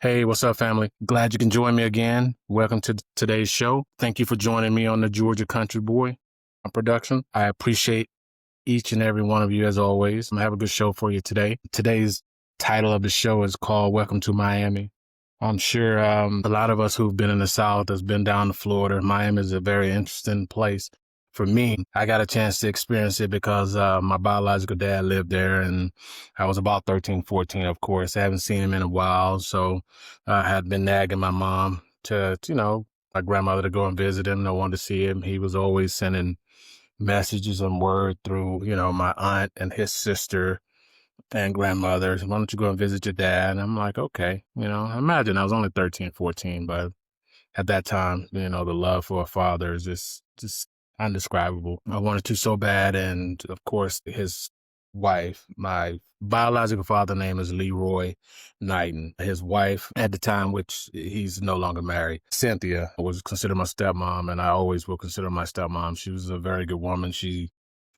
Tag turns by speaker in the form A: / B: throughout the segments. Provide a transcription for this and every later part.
A: Hey, what's up, family? Glad you can join me again. Welcome to today's show. Thank you for joining me on the Georgia Country Boy production. I appreciate each and every one of you as always. I have a good show for you today. Today's title of the show is called Welcome to Miami. I'm sure a lot of us who've been in the South has been down to Florida. Miami is a very interesting place. For me, I got a chance to experience it because my biological dad lived there and I was about 13, 14, of course. I haven't seen him in a while. So I had been nagging my mom to my grandmother to go and visit him. I wanted to see him. He was always sending messages and word through my aunt and his sister and grandmother. Why don't you go and visit your dad? And I'm like, okay. Imagine I was only 13, 14, but at that time the love for a father is just indescribable. I wanted to so bad. And of course, his wife, my biological father name is Leroy Knighton. His wife at the time, which he's no longer married, Cynthia, was considered my stepmom, and I always will consider my stepmom. She was a very good woman. She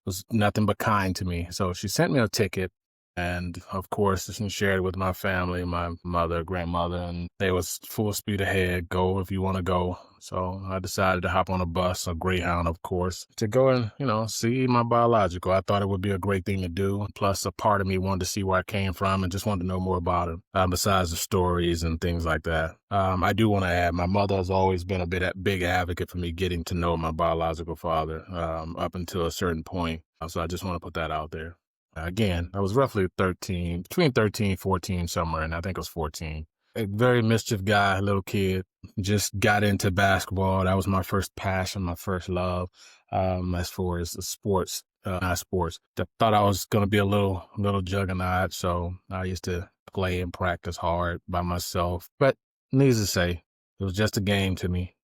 A: was nothing but kind to me. So she sent me a ticket. And of course, she shared it with my family, my mother, grandmother, and they was full speed ahead. Go if you want to go. So I decided to hop on a bus, a Greyhound, of course, to go and see my biological. I thought it would be a great thing to do. Plus, a part of me wanted to see where I came from and just wanted to know more about him, besides the stories and things like that. I do want to add, my mother has always been a big advocate for me getting to know my biological father up until a certain point. So I just want to put that out there. Again, I was roughly 13, between 13, 14 somewhere, and I think it was 14. A very mischief guy, little kid, just got into basketball. That was my first passion, my first love, as far as the sports, not sports. I thought I was going to be a little juggernaut, so I used to play and practice hard by myself. But needless to say, it was just a game to me.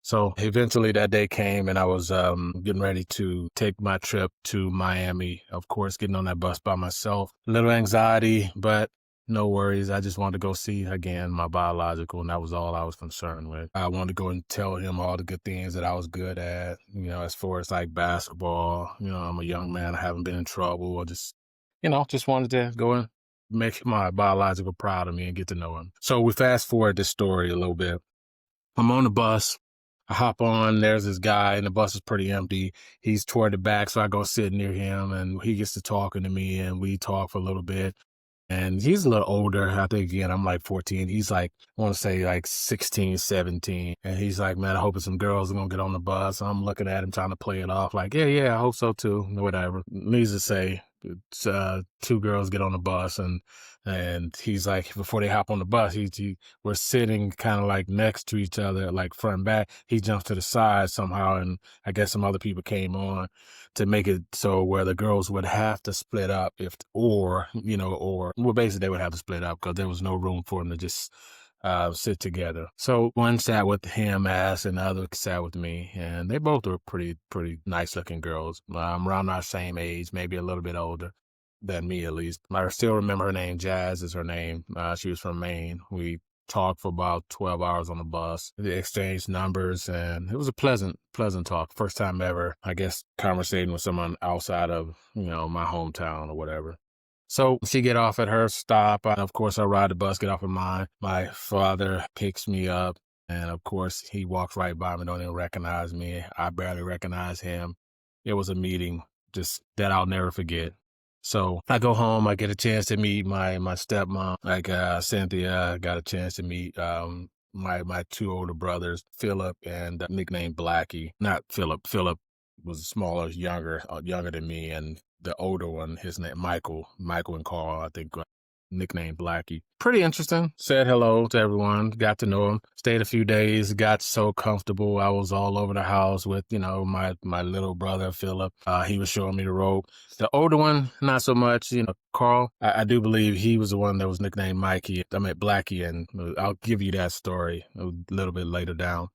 A: So eventually that day came and I was getting ready to take my trip to Miami. Of course, getting on that bus by myself. A little anxiety, but no worries. I just wanted to go see again my biological, and that was all I was concerned with. I wanted to go and tell him all the good things that I was good at, as far as like basketball. I'm a young man. I haven't been in trouble. I just wanted to go and make my biological proud of me and get to know him. So we fast forward this story a little bit. I'm on the bus. I hop on, there's this guy, and the bus is pretty empty. He's toward the back, so I go sit near him, and he gets to talking to me, and we talk for a little bit. And he's a little older. I think, again, I'm like 14. He's like, I want to say like 16, 17. And he's like, man, I hope some girls are going to get on the bus. I'm looking at him trying to play it off like, yeah, I hope so too. Whatever. Needless to say, it's, two girls get on the bus, and he's like, before they hop on the bus, we're sitting kind of like next to each other, like front and back. He jumps to the side somehow, and I guess some other people came on to make it so where the girls would have to split up or basically they would have to split up because there was no room for them to just sit together. So one sat with him and the other sat with me, and they both were pretty nice looking girls. Around our same age, maybe a little bit older than me at least. I still remember her name. Jazz is her name. She was from Maine. We talked for about 12 hours on the bus. We exchanged numbers, and it was a pleasant talk. First time ever, I guess, conversating with someone outside of, my hometown or whatever. So she get off at her stop. Of course, I ride the bus, get off of mine. My father picks me up, and of course, he walks right by me, don't even recognize me. I barely recognize him. It was a meeting just that I'll never forget. So I go home, I get a chance to meet my stepmom, like Cynthia. I got a chance to meet my two older brothers, Philip and nicknamed Blackie. Not Philip. Philip was smaller, younger than me, and the older one, his name Michael and Carl, I think, nicknamed Blackie. Pretty interesting. Said hello to everyone, got to know him. Stayed a few days, got so comfortable. I was all over the house with, my little brother, Philip. He was showing me the rope. The older one, not so much, Carl. I do believe he was the one that was nicknamed Blackie, and I'll give you that story a little bit later down.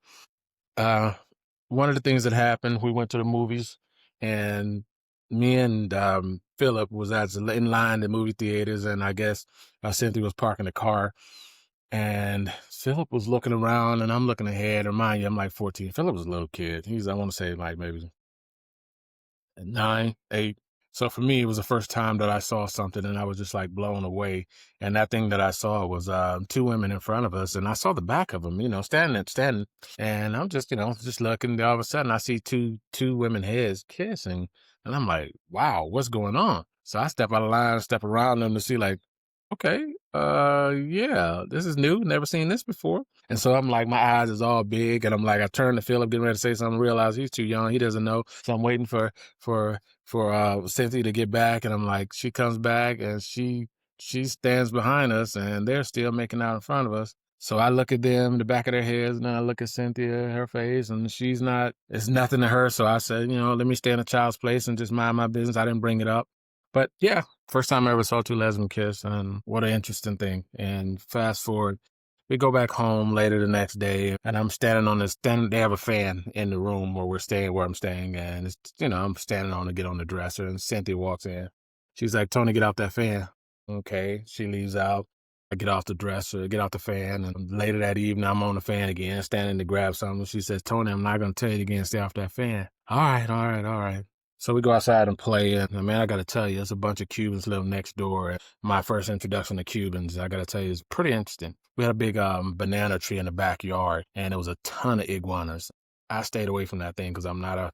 A: One of the things that happened, we went to the movies, and me and Philip was in line at movie theaters, and I guess Cynthia was parking the car, and Philip was looking around, and I'm looking ahead. Remind you, I'm like 14. Philip was a little kid. I want to say like maybe 9, 8. So for me, it was the first time that I saw something and I was just like blown away. And that thing that I saw was two women in front of us, and I saw the back of them, standing. And I'm just, just looking. All of a sudden, I see two women heads kissing, and I'm like, wow, what's going on? So I step out of line, step around them to see, like, okay, yeah, this is new. Never seen this before. And so I'm like, my eyes is all big, and I'm like, I turn to Philip, getting ready to say something, realize he's too young, he doesn't know. So I'm waiting for Cynthia to get back, and I'm like, she comes back, and she stands behind us, and they're still making out in front of us. So I look at them, the back of their heads, and then I look at Cynthia, her face, and it's nothing to her. So I said, let me stay in a child's place and just mind my business. I didn't bring it up. But yeah, first time I ever saw two lesbian kiss, and what an interesting thing. And fast forward, we go back home later the next day, and I'm standing on this. They have a fan in the room where I'm staying, and it's, I'm standing on to get on the dresser, and Cynthia walks in. She's like, "Tony, get off that fan." Okay, she leaves out. I get off the dresser, get off the fan, and later that evening, I'm on the fan again, standing to grab something. She says, "Tony, I'm not going to tell you again, stay off that fan." All right, all right, all right. So we go outside and play, and man, I got to tell you, there's a bunch of Cubans living next door. My first introduction to Cubans, I got to tell you, is pretty interesting. We had a big banana tree in the backyard, and there was a ton of iguanas. I stayed away from that thing because I'm not a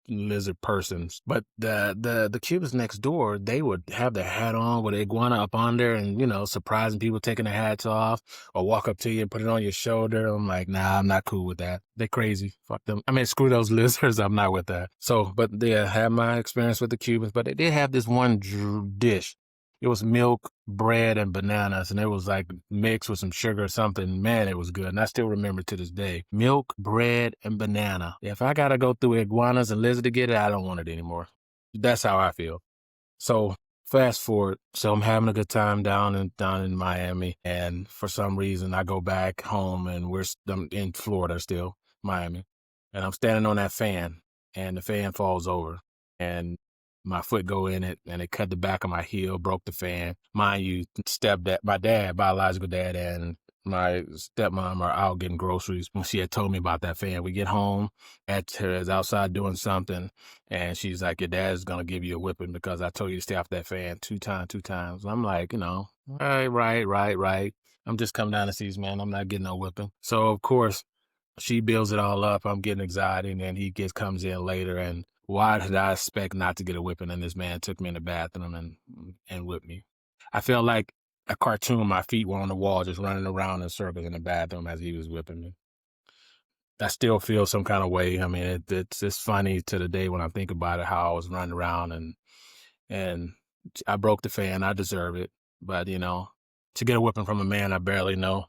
A: lizard persons. But the Cubans next door, they would have their hat on with an iguana up on there and, surprising people taking their hats off or walk up to you and put it on your shoulder. I'm like, nah, I'm not cool with that. They're crazy. Fuck them. I mean, screw those lizards. I'm not with that. So, but they had my experience with the Cubans, but they did have this one dish. It was milk, bread, and bananas, and it was like mixed with some sugar or something. Man, it was good, and I still remember to this day. Milk, bread, and banana. If I gotta go through iguanas and lizard to get it, I don't want it anymore. That's how I feel. So fast forward. So I'm having a good time down in Miami, and for some reason I go back home, and I'm in Florida still, Miami, and I'm standing on that fan, and the fan falls over, and my foot go in it, and it cut the back of my heel, broke the fan. Mind you, my dad, biological dad, and my stepmom are out getting groceries. When she had told me about that fan, we get home, her is outside doing something, and she's like, "Your dad's gonna give you a whipping because I told you to stay off that fan two times." I'm like, right. I'm just coming down to see, man, I'm not getting no whipping. So of course, she builds it all up. I'm getting anxiety, and then comes in later, and why did I expect not to get a whipping? And this man took me in the bathroom and whipped me. I felt like a cartoon. My feet were on the wall, just running around in circles in the bathroom as he was whipping me. I still feel some kind of way. I mean, it's funny to the day when I think about it, how I was running around, and I broke the fan. I deserve it, but to get a whipping from a man I barely know,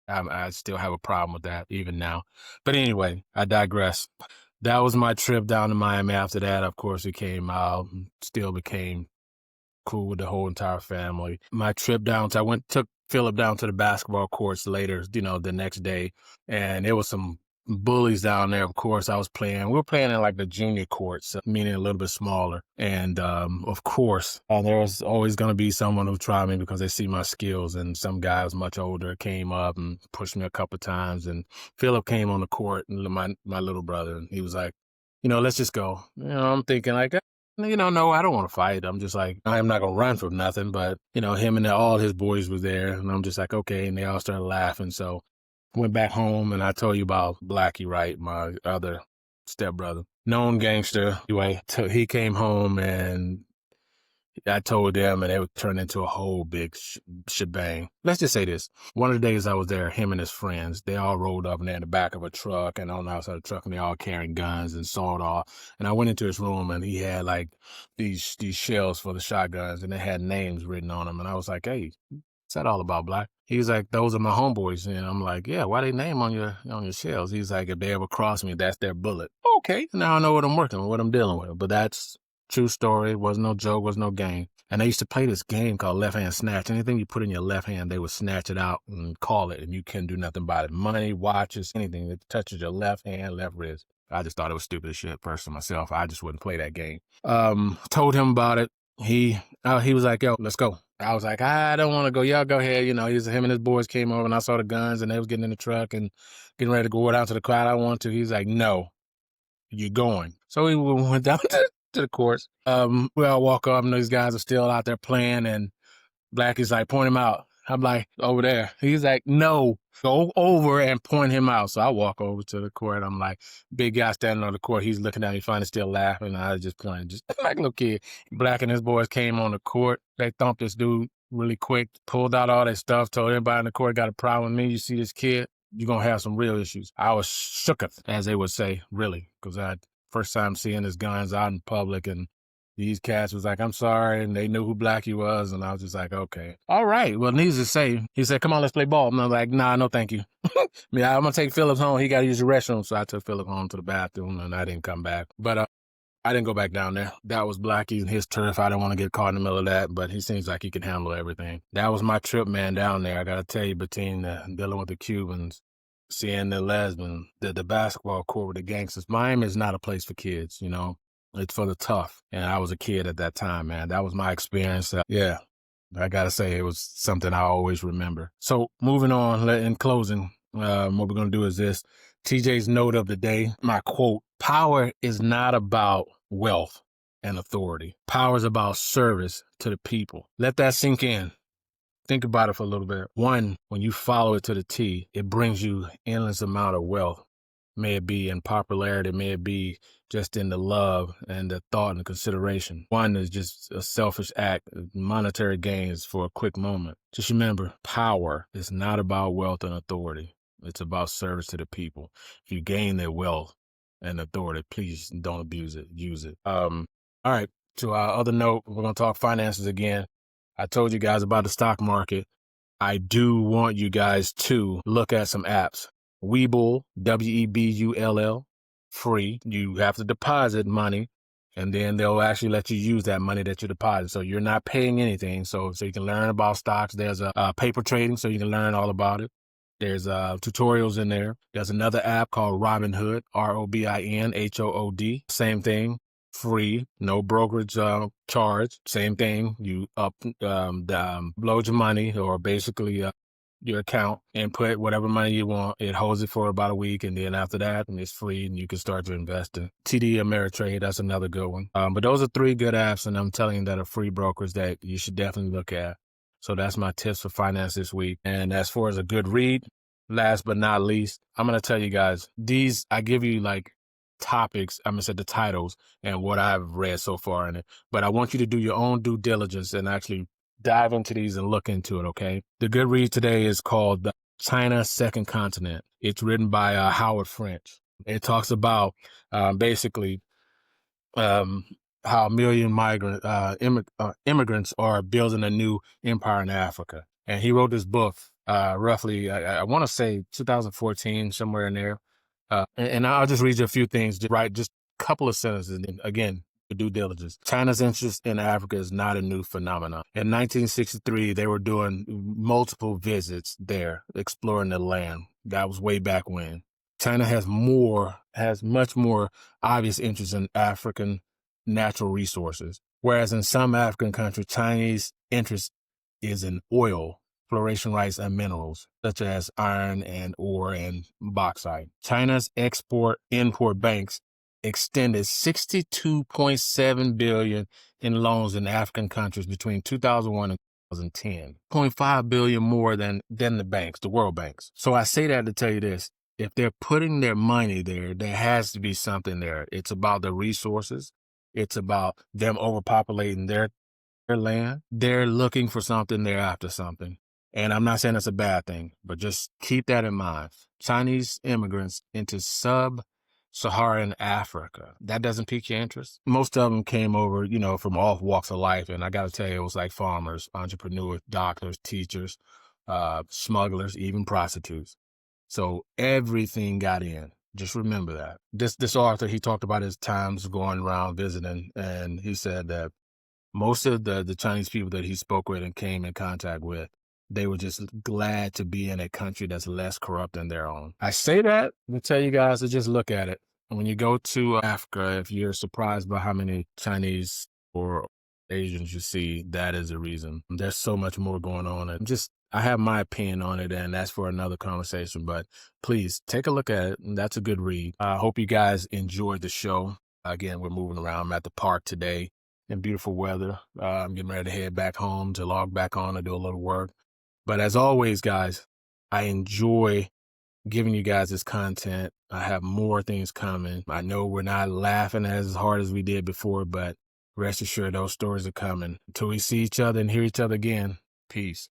A: I still have a problem with that even now. But anyway, I digress. That was my trip down to Miami. After that, of course, we came out and still became cool with the whole entire family. My trip took Philip down to the basketball courts later, the next day. And there was some bullies down there. Of course, we were playing in like the junior courts, meaning a little bit smaller. And, of course, there was always going to be someone who tried me because they see my skills. And some guy who's much older came up and pushed me a couple of times. And Philip came on the court, and my little brother, and he was like, let's just go. I'm thinking like, no, I don't want to fight. I'm just like, I'm not going to run from nothing. But, him and all his boys was there. And I'm just like, okay. And they all started laughing. So went back home, and I told you about Blackie, right? My other stepbrother, known gangster. Anyway, he came home, and I told them, and it would turn into a whole big shebang. Let's just say this. One of the days I was there, him and his friends, they all rolled up, and they're in the back of a truck and on the outside of the truck, and they all carrying guns and sawed off. And I went into his room, and he had like these shells for the shotguns, and they had names written on them. And I was like, "Hey, what's that all about, Black?" He was like, "Those are my homeboys." And I'm like, "Yeah, why they name on your shells?" He's like, "If they ever cross me, that's their bullet." Okay, now I know what I'm working with, what I'm dealing with. But that's true story. Was no joke, was no game. And they used to play this game called left hand snatch. Anything you put in your left hand, they would snatch it out and call it, and you couldn't do nothing about it. Money, watches, anything that touches your left hand, left wrist. I just thought it was stupid as shit, personally myself. I just wouldn't play that game. Told him about it. He was like, "Yo, let's go." I was like, "I don't want to go. Y'all go ahead." Him and his boys came over, and I saw the guns, and they was getting in the truck and getting ready to go down to the crowd. I want to. He's like, "No, you're going." So we went down to the courts. We all walk up and these guys are still out there playing, and Black is like, point him out. I'm like, over there. He's like, no, go over and point him out. So I walk over to the court. I'm like, big guy standing on the court. He's looking at me, finally still laughing. I was just playing, just like a little kid. Black and his boys came on the court. They thumped this dude really quick, pulled out all their stuff, told everybody in the court got a problem with me. You see this kid, you're going to have some real issues. I was shooketh, as they would say, really, because I first time seeing his guns out in public, and these cats was like, I'm sorry, and they knew who Black he was, and I was just like, okay. All right, well, needless to say, he said, come on, let's play ball. And I'm like, nah, no thank you. I'm going to take Phillips home. He got to use the restroom, so I took Phillips home to the bathroom, and I didn't come back. But I didn't go back down there. That was Blackie and his turf. I didn't want to get caught in the middle of that, but he seems like he can handle everything. That was my trip, man, down there. I got to tell you, between dealing with the Cubans, seeing the lesbians, the basketball court with the gangsters. Miami is not a place for kids, you know. It's for the tough. And I was a kid at that time, man. That was my experience. Yeah, I got to say, it was something I always remember. So moving on, in closing, what we're going to do is this. TJ's note of the day, my quote, power is not about wealth and authority. Power is about service to the people. Let that sink in. Think about it for a little bit. One, when you follow it to the T, it brings you endless amount of wealth. May it be in popularity, may it be just in the love and the thought and the consideration. One is just a selfish act, monetary gains for a quick moment. Just remember, power is not about wealth and authority. It's about service to the people. If you gain their wealth and authority, please don't abuse it. Use it. All right. To our other note, we're going to talk finances again. I told you guys about the stock market. I do want you guys to look at some apps. Webull, Webull, free. You have to deposit money, and then they'll actually let you use that money that you deposit. So you're not paying anything. So you can learn about stocks. There's a paper trading, so you can learn all about it. There's tutorials in there. There's another app called Robinhood, Robinhood. Same thing, free, no brokerage charge. Same thing. You load your money, or basically your account, and put whatever money you want. It holds it for about a week, and then after that, it's free, and you can start to invest in TD Ameritrade. That's another good one. But those are three good apps, and I'm telling you that are free brokers that you should definitely look at. So that's my tips for finance this week. And as far as a good read, last but not least, I'm going to tell you guys, I give you like topics, I'm going to say the titles and what I've read so far in it. But I want you to do your own due diligence and actually dive into these and look into it, okay? The good read today is called China's Second Continent. It's written by Howard French. It talks about basically how a million immigrants are building a new empire in Africa. And he wrote this book roughly, I want to say 2014, somewhere in there. And I'll just read you a few things, just a couple of sentences. And again, due diligence. China's interest in Africa is not a new phenomenon. In 1963, they were doing multiple visits there, exploring the land. That was way back when. China has much more obvious interest in African natural resources, whereas in some African countries, Chinese interest is in oil, floration rights, and minerals, such as iron and ore and bauxite. China's export-import banks extended $62.7 billion in loans in African countries between 2001 and 2010, $0.5 billion more than the banks, the world banks. So I say that to tell you this. If they're putting their money there, there has to be something there. It's about the resources. It's about them overpopulating their land. They're looking for something. They're after something. And I'm not saying that's a bad thing, but just keep that in mind. Chinese immigrants into sub-Saharan Africa. That doesn't pique your interest? Most of them came over, from all walks of life. And I got to tell you, it was like farmers, entrepreneurs, doctors, teachers, smugglers, even prostitutes. So everything got in. Just remember that. This author, he talked about his times going around visiting, and he said that most of the Chinese people that he spoke with and came in contact with, they were just glad to be in a country that's less corrupt than their own. I say that to tell you guys to just look at it. When you go to Africa, if you're surprised by how many Chinese or Asians you see, that is the reason. There's so much more going on. And I have my opinion on it, and that's for another conversation. But please take a look at it. That's a good read. I hope you guys enjoyed the show. Again, we're moving around. I'm at the park today in beautiful weather. I'm getting ready to head back home to log back on and do a little work. But as always, guys, I enjoy giving you guys this content. I have more things coming. I know we're not laughing as hard as we did before, but rest assured those stories are coming. Until we see each other and hear each other again, peace.